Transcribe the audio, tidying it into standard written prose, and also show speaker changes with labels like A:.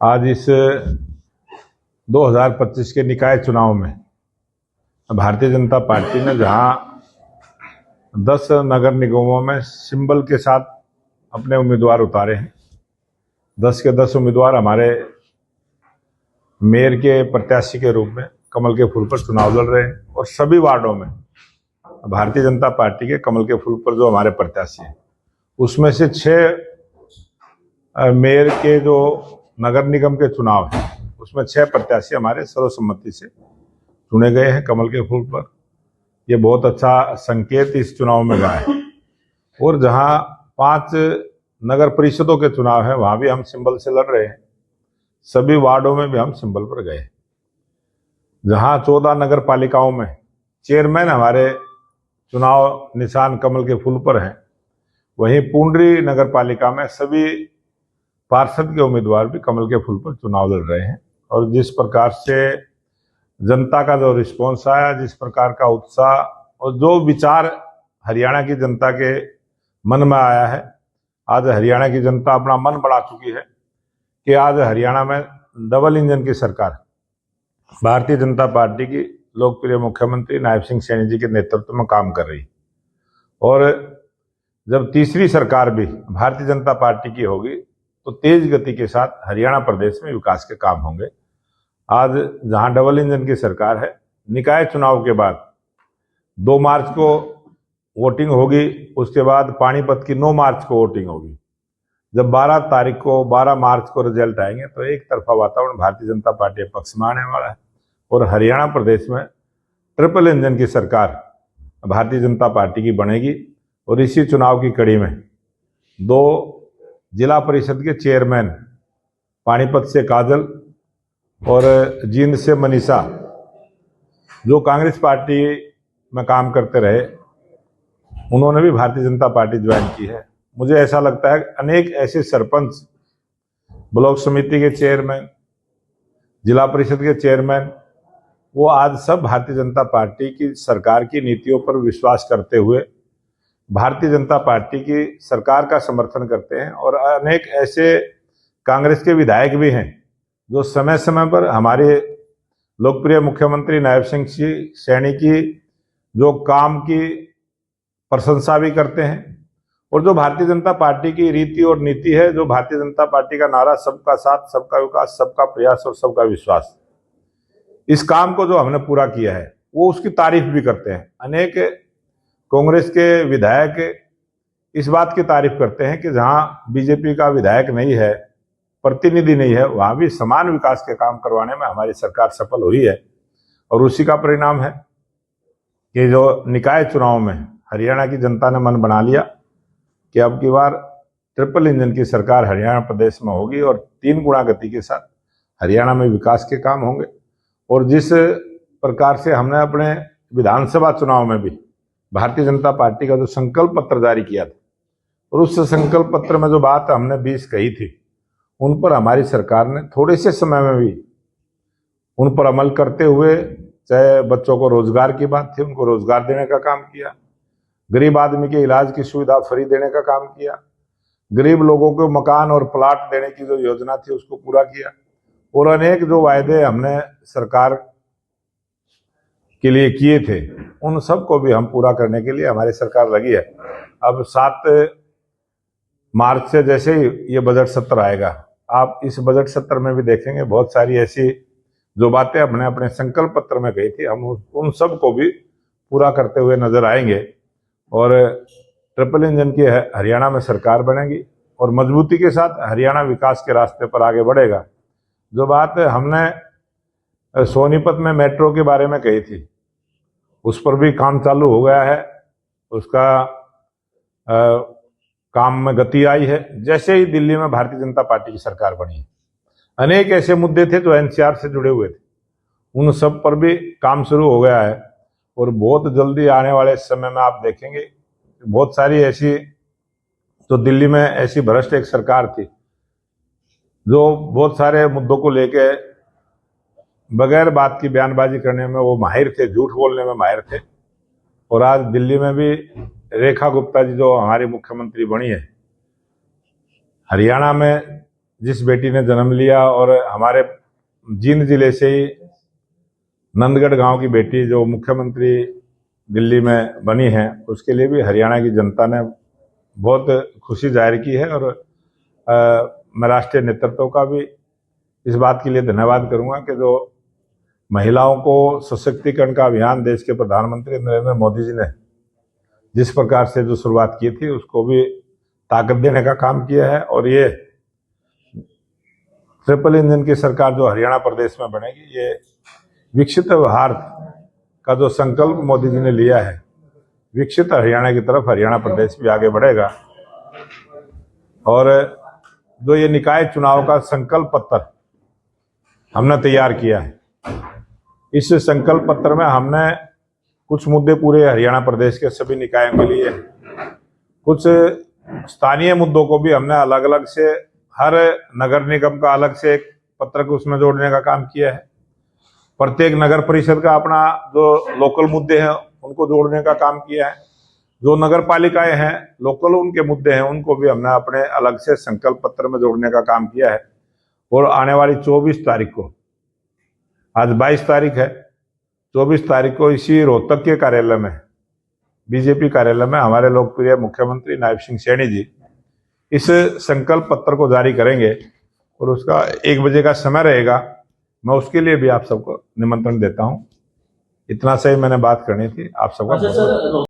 A: आज इस 2025 के निकाय चुनाव में भारतीय जनता पार्टी ने जहां 10 नगर निगमों में सिंबल के साथ अपने उम्मीदवार उतारे हैं, 10 के 10 उम्मीदवार हमारे मेयर के प्रत्याशी के रूप में कमल के फूल पर चुनाव लड़ रहे हैं और सभी वार्डों में भारतीय जनता पार्टी के कमल के फूल पर जो हमारे प्रत्याशी हैं, उसमें से 6 मेयर के जो नगर निगम के चुनाव है उसमें 6 प्रत्याशी हमारे सर्वसम्मति से चुने गए हैं कमल के फूल पर। ये बहुत अच्छा संकेत इस चुनाव में गया है। और जहां 5 नगर परिषदों के चुनाव है वहां भी हम सिंबल से लड़ रहे हैं, सभी वार्डों में भी हम सिंबल पर गए। जहां 14 नगर पालिकाओं में चेयरमैन हमारे चुनाव निशान कमल के फूल पर हैं, वहीं पुंडरी नगर पालिका में सभी पार्षद के उम्मीदवार भी कमल के फूल पर चुनाव लड़ रहे हैं। और जिस प्रकार से जनता का जो रिस्पॉन्स आया, जिस प्रकार का उत्साह और जो विचार हरियाणा की जनता के मन में आया है, आज हरियाणा की जनता अपना मन बढ़ा चुकी है कि आज हरियाणा में डबल इंजन की सरकार भारतीय जनता पार्टी की लोकप्रिय मुख्यमंत्री नायब सिंह सैनी जी के नेतृत्व में काम कर रही। और जब तीसरी सरकार भी भारतीय जनता पार्टी की होगी तो तेज गति के साथ हरियाणा प्रदेश में विकास के काम होंगे। आज जहां डबल इंजन की सरकार है, निकाय चुनाव के बाद 2 मार्च को वोटिंग होगी, उसके बाद पानीपत की 9 मार्च को वोटिंग होगी। जब 12 मार्च को रिजल्ट आएंगे तो एक तरफा वातावरण भारतीय जनता पार्टी के पक्ष में आने वाला है और हरियाणा प्रदेश में ट्रिपल इंजन की सरकार भारतीय जनता पार्टी की बनेगी। और इसी चुनाव की कड़ी में 2 जिला परिषद के चेयरमैन, पानीपत से काजल और जींद से मनीषा, जो कांग्रेस पार्टी में काम करते रहे, उन्होंने भी भारतीय जनता पार्टी ज्वाइन की है। मुझे ऐसा लगता है अनेक ऐसे सरपंच, ब्लॉक समिति के चेयरमैन, जिला परिषद के चेयरमैन, वो आज सब भारतीय जनता पार्टी की सरकार की नीतियों पर विश्वास करते हुए भारतीय जनता पार्टी की सरकार का समर्थन करते हैं। और अनेक ऐसे कांग्रेस के विधायक भी हैं जो समय समय पर हमारे लोकप्रिय मुख्यमंत्री नायब सिंह सैनी की जो काम की प्रशंसा भी करते हैं। और जो भारतीय जनता पार्टी की रीति और नीति है, जो भारतीय जनता पार्टी का नारा सबका साथ, सबका विकास, सबका प्रयास और सबका विश्वास, इस काम को जो हमने पूरा किया है वो उसकी तारीफ भी करते हैं। अनेक कांग्रेस के विधायक इस बात की तारीफ करते हैं कि जहां बीजेपी का विधायक नहीं है, प्रतिनिधि नहीं है, वहां भी समान विकास के काम करवाने में हमारी सरकार सफल हुई है। और उसी का परिणाम है कि जो निकाय चुनाव में हरियाणा की जनता ने मन बना लिया कि अब की बार ट्रिपल इंजन की सरकार हरियाणा प्रदेश में होगी और 3 गुना गति के साथ हरियाणा में विकास के काम होंगे। और जिस प्रकार से हमने अपने विधानसभा चुनाव में भी भारतीय जनता पार्टी का जो संकल्प पत्र जारी किया था, और उस संकल्प पत्र में जो बात हमने 20 कही थी, उन पर हमारी सरकार ने थोड़े से समय में भी उन पर अमल करते हुए, चाहे बच्चों को रोजगार की बात थी, उनको रोजगार देने का काम किया, गरीब आदमी के इलाज की सुविधा फ्री देने का काम किया, गरीब लोगों को मकान और प्लाट देने की जो योजना थी उसको पूरा किया। और अनेक जो वायदे हमने सरकार के लिए किए थे, उन सबको भी हम पूरा करने के लिए हमारी सरकार लगी है। अब 7 मार्च से जैसे ही ये बजट सत्र आएगा, आप इस बजट सत्र में भी देखेंगे बहुत सारी ऐसी जो बातें हमने अपने संकल्प पत्र में कही थी, हम उन सब को भी पूरा करते हुए नजर आएंगे। और ट्रिपल इंजन की हरियाणा में सरकार बनेगी और मजबूती के साथ हरियाणा विकास के रास्ते पर आगे बढ़ेगा। जो बात हमने सोनीपत में मेट्रो के बारे में कही थी, उस पर भी काम चालू हो गया है, उसका काम में गति आई है जैसे ही दिल्ली में भारतीय जनता पार्टी की सरकार बनी है। अनेक ऐसे मुद्दे थे जो एनसीआर से जुड़े हुए थे, उन सब पर भी काम शुरू हो गया है। और बहुत जल्दी आने वाले समय में आप देखेंगे बहुत सारी ऐसी, तो दिल्ली में ऐसी भ्रष्ट एक सरकार थी जो बहुत सारे मुद्दों को लेके बगैर बात की बयानबाजी करने में वो माहिर थे, झूठ बोलने में माहिर थे। और आज दिल्ली में भी रेखा गुप्ता जी जो हमारी मुख्यमंत्री बनी है, हरियाणा में जिस बेटी ने जन्म लिया और हमारे जींद जिले से ही नंदगढ़ गांव की बेटी जो मुख्यमंत्री दिल्ली में बनी है, उसके लिए भी हरियाणा की जनता ने बहुत खुशी जाहिर की है। और मैं राष्ट्रीय नेतृत्व का भी इस बात के लिए धन्यवाद करूंगा कि जो महिलाओं को सशक्तिकरण का अभियान देश के प्रधानमंत्री नरेंद्र मोदी जी ने जिस प्रकार से जो शुरुआत की थी, उसको भी ताकत देने का काम किया है। और ये ट्रिपल इंजन की सरकार जो हरियाणा प्रदेश में बनेगी, ये विकसित भारत का जो संकल्प मोदी जी ने लिया है, विकसित हरियाणा की तरफ हरियाणा प्रदेश भी आगे बढ़ेगा। और जो ये निकाय चुनाव का संकल्प पत्र हमने तैयार किया है, इस संकल्प पत्र में हमने कुछ मुद्दे पूरे हरियाणा प्रदेश के सभी निकायों के लिए, कुछ स्थानीय मुद्दों को भी हमने अलग अलग से, हर नगर निगम का अलग से एक पत्र को उसमें जोड़ने का काम किया है। प्रत्येक नगर परिषद का अपना जो लोकल मुद्दे हैं उनको जोड़ने का काम किया है। जो नगर पालिकाएं हैं, लोकल उनके मुद्दे हैं, उनको भी हमने अपने अलग से संकल्प पत्र में जोड़ने का काम किया है। और आने वाली 24 तारीख को, आज 22 तारीख है, 24 तारीख को इसी रोहतक के कार्यालय में, बीजेपी कार्यालय में, हमारे लोकप्रिय मुख्यमंत्री नायब सिंह सैनी जी इस संकल्प पत्र को जारी करेंगे। और उसका 1 बजे का समय रहेगा। मैं उसके लिए भी आप सबको निमंत्रण देता हूं। इतना सही मैंने बात करनी थी आप सबको।